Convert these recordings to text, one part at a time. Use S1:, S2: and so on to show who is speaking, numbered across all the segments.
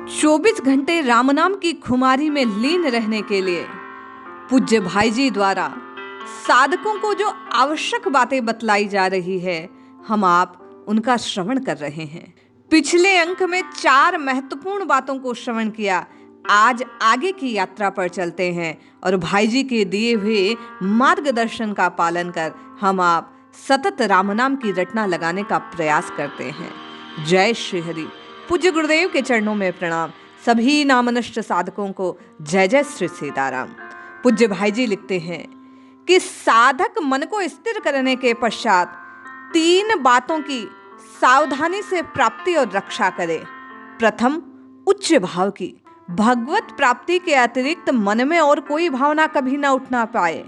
S1: 24 घंटे राम नाम की खुमारी में लीन रहने के लिए पूज्य भाई जी द्वारा साधकों को जो आवश्यक बातें बतलाई जा रही है, हम आप उनका श्रवण कर रहे हैं। पिछले अंक में 4 महत्वपूर्ण बातों को श्रवण किया। आज आगे की यात्रा पर चलते हैं और भाई जी के दिए हुए मार्गदर्शन का पालन कर हम आप सतत राम नाम की रटना लगाने का प्रयास करते हैं। जय श्री हरि। पूज्य गुरुदेव के चरणों में प्रणाम। सभी नामनष्ट साधकों को जय जय श्री सीताराम। पूज्य भाई जी लिखते हैं कि साधक मन को स्थिर करने के पश्चात 3 बातों की सावधानी से प्राप्ति और रक्षा करे। प्रथम, उच्च भाव की। भगवत प्राप्ति के अतिरिक्त मन में और कोई भावना कभी न उठना पाए।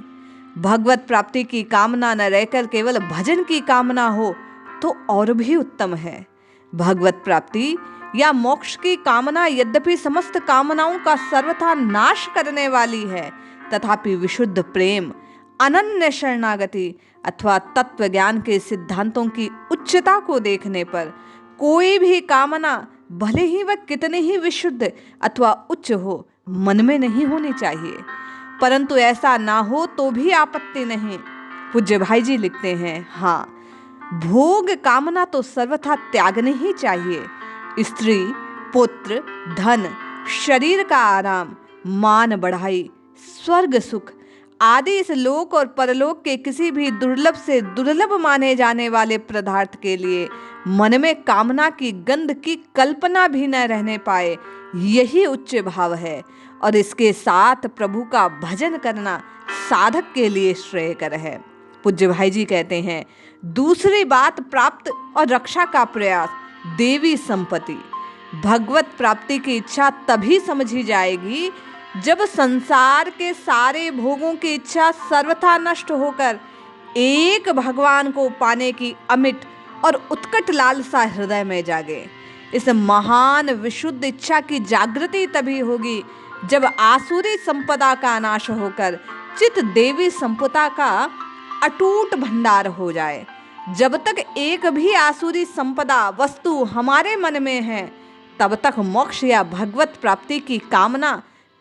S1: भगवत प्राप्ति की कामना न रहकर केवल भजन की कामना हो तो और भी उत्तम है। भगवत प्राप्ति या मोक्ष की कामना यद्यपि समस्त कामनाओं का सर्वथा नाश करने वाली है, तथापि विशुद्ध प्रेम, अनन्य शरणागति अथवा तत्व ज्ञान के सिद्धांतों की उच्चता को देखने पर कोई भी कामना भले ही वह कितनी ही विशुद्ध अथवा उच्च हो, मन में नहीं होनी चाहिए। परंतु ऐसा ना हो तो भी आपत्ति नहीं। पूज्य भाई जी लिखते हैं, हाँ, भोग कामना तो सर्वथा त्यागनी ही चाहिए। स्त्री, पुत्र, धन, शरीर का आराम, मान बढ़ाई, स्वर्ग सुख आदि इस लोक और परलोक के किसी भी दुर्लभ से दुर्लभ माने जाने वाले पदार्थ के लिए मन में कामना की गंध की कल्पना भी न रहने पाए, यही उच्च भाव है। और इसके साथ प्रभु का भजन करना साधक के लिए श्रेयकर है। पूज्य भाई जी कहते हैं, दूसरी बात, प्राप्त और रक्षा का प्रयास। देवी संपत्ति। भगवत प्राप्ति की इच्छा तभी समझी जाएगी जब संसार के सारे भोगों की इच्छा सर्वथा नष्ट होकर एक भगवान को पाने की अमिट और उत्कट लालसा हृदय में जागे। इस महान विशुद्ध इच्छा की जागृति तभी होगी जब आसुरी संपदा का नाश होकर चित देवी संपदा का अटूट भंडार हो जाए। जब तक एक भी आसुरी संपदा वस्तु हमारे मन में है, तब तक मोक्ष या भगवत प्राप्ति की कामना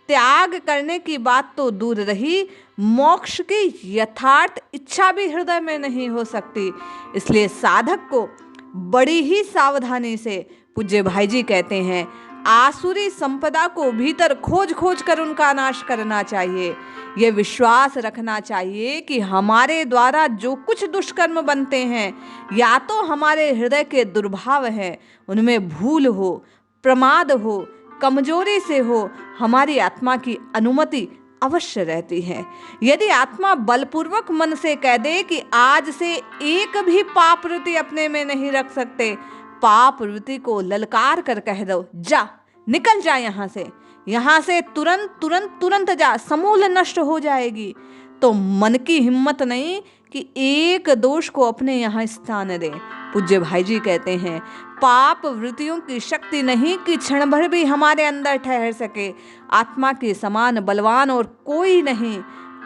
S1: त्याग करने की बात तो दूर रही, मोक्ष की यथार्थ इच्छा भी हृदय में नहीं हो सकती। इसलिए साधक को बड़ी ही सावधानी से, पूज्य भाई जी कहते हैं, आसुरी संपदा को भीतर खोज खोज कर उनका नाश करना चाहिए। यह विश्वास रखना चाहिए कि हमारे द्वारा जो कुछ दुष्कर्म बनते हैं, या तो हमारे हृदय के दुर्भाव हैं, उनमें भूल हो, प्रमाद हो, कमजोरी से हो, हमारी आत्मा की अनुमति अवश्य रहती है। यदि आत्मा बलपूर्वक मन से कह दे कि आज से एक भी पाप वृत्ति अपने में नहीं रख सकते, पाप वृत्ति को ललकार कर कह दो, जा, निकल जा यहाँ से तुरंत तुरंत तुरंत जा, समूल नष्ट हो जाएगी, तो मन की हिम्मत नहीं कि एक दोष को अपने यहाँ स्थान दे। पूज्य भाई जी कहते हैं, पाप वृत्तियों की शक्ति नहीं कि क्षण भर भी हमारे अंदर ठहर सके। आत्मा के समान बलवान और कोई नहीं।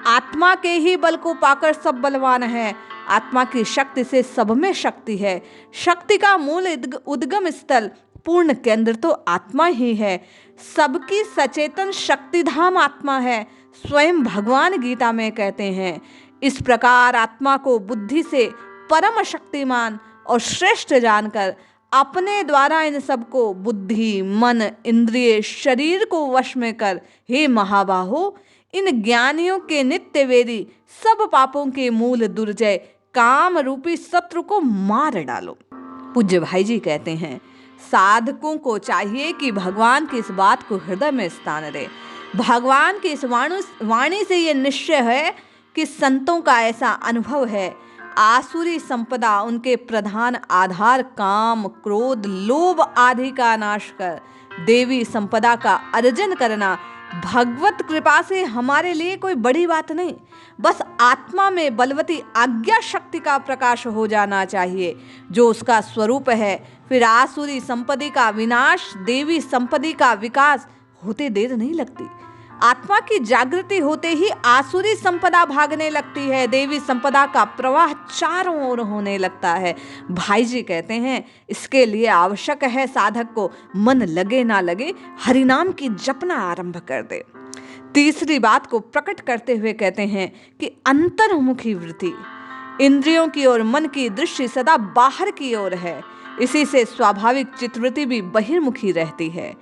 S1: आत्मा के ही बल को पाकर सब बलवान है। आत्मा की शक्ति से सब में शक्ति है। शक्ति का मूल उद्गम स्थल, पूर्ण केंद्र तो आत्मा ही है। सबकी सचेतन शक्तिधाम आत्मा है। स्वयं भगवान गीता में कहते हैं, इस प्रकार आत्मा को बुद्धि से परम शक्तिमान और श्रेष्ठ जानकर अपने द्वारा इन सबको बुद्धि, मन, इंद्रिय, शरीर को वश में कर, हे महाबाहो, इन ज्ञानियों के नित्य वेदी सब पापों के मूल दुर्जय काम रूपी शत्रु को मार डालो। पूज्य भाई जी कहते हैं, साधकों को चाहिए कि भगवान की इस बात को हृदय में स्थान दे। भगवान की इस वाणी से यह निश्चय है कि संतों का ऐसा अनुभव है, आसुरी संपदा, उनके प्रधान आधार काम, क्रोध, लोभ आदि का नाश कर देवी संपदा का अर्जन करना भगवत कृपा से हमारे लिए कोई बड़ी बात नहीं। बस आत्मा में बलवती आज्ञा शक्ति का प्रकाश हो जाना चाहिए, जो उसका स्वरूप है। फिर आसुरी संपत्ति का विनाश, देवी संपत्ति का विकास होते देर नहीं लगती। आत्मा की जागृति होते ही आसुरी संपदा भागने लगती है, देवी संपदा का प्रवाह चारों ओर होने लगता है। भाई जी कहते हैं इसके लिए आवश्यक है साधक को मन लगे ना लगे हरिनाम की जपना आरंभ कर दे। तीसरी बात को प्रकट करते हुए कहते हैं कि अंतर्मुखी वृत्ति, इंद्रियों की ओर मन की दृष्टि सदा बाहर की ओर है, इसी से स्वाभाविक चित्तवृत्ति भी बहिर्मुखी रहती है।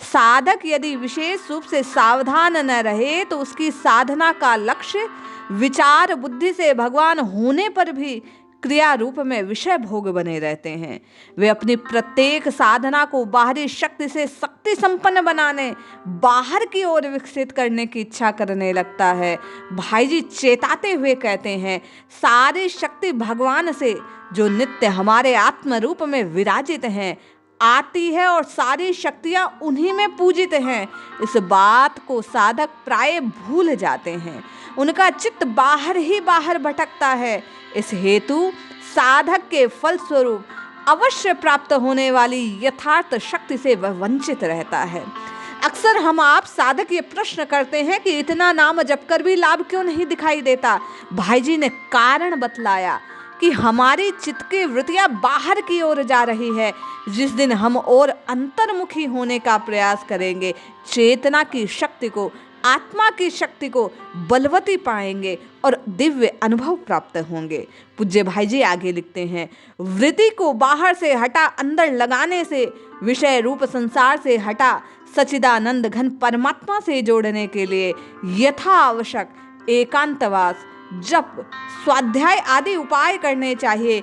S1: साधक यदि विशेष रूप से सावधान न रहे तो उसकी साधना का लक्ष्य विचार बुद्धि से भगवान होने पर भी क्रिया रूप में विषय भोग बने रहते हैं। वे अपनी प्रत्येक साधना को बाहरी शक्ति से शक्ति संपन्न बनाने, बाहर की ओर विकसित करने की इच्छा करने लगता है। भाई जी चेताते हुए कहते हैं सारी शक्ति भगवान से जो नित्य हमारे आत्म रूप में विराजित हैं आती है और सारी शक्तियां उन्हीं में पूजित हैं। इस बात को साधक प्राय भूल जाते हैं, उनका चित्त बाहर ही बाहर भटकता है। इस हेतु साधक के फलस्वरूप अवश्य प्राप्त होने वाली यथार्थ शक्ति से वह वंचित रहता है। अक्सर हम आप साधक ये प्रश्न करते हैं कि इतना नाम जप कर भी लाभ क्यों नहीं दिखाई देता। भाई जी ने कारण बतलाया कि हमारी चित्त की वृत्तियां बाहर की ओर जा रही है। जिस दिन हम और अंतर्मुखी होने का प्रयास करेंगे, चेतना की शक्ति को, आत्मा की शक्ति को बलवती पाएंगे और दिव्य अनुभव प्राप्त होंगे। पूज्य भाई जी आगे लिखते हैं वृत्ति को बाहर से हटा अंदर लगाने से, विषय रूप संसार से हटा सच्चिदानंद घन परमात्मा से जोड़ने के लिए यथा आवश्यक एकांतवास, जप, स्वाध्याय आदि उपाय करने चाहिए।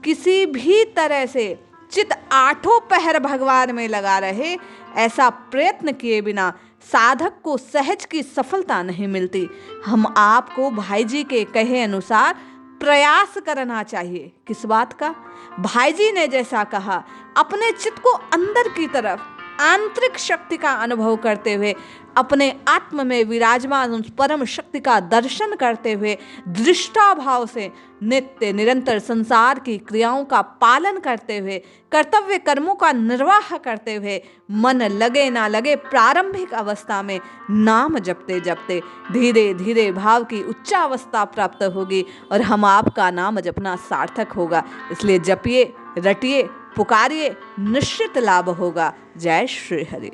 S1: किसी भी तरह से चित्त आठों पहर भगवान में लगा रहे, ऐसा प्रयत्न किए बिना साधक को सहज की सफलता नहीं मिलती। हम आपको भाई जी के कहे अनुसार प्रयास करना चाहिए। किस बात का? भाई जी ने जैसा कहा, अपने चित्त को अंदर की तरफ आंतरिक शक्ति का अनुभव करते हुए, अपने आत्म में विराजमान उस परम शक्ति का दर्शन करते हुए, दृष्टा भाव से नित्य निरंतर संसार की क्रियाओं का पालन करते हुए, कर्तव्य कर्मों का निर्वाह करते हुए, मन लगे ना लगे प्रारंभिक अवस्था में नाम जपते जपते धीरे धीरे भाव की उच्चावस्था प्राप्त होगी और हम आपका नाम जपना सार्थक होगा। इसलिए जपिए, रटिए, पुकारिए, निश्चित लाभ होगा। जय श्री हरि।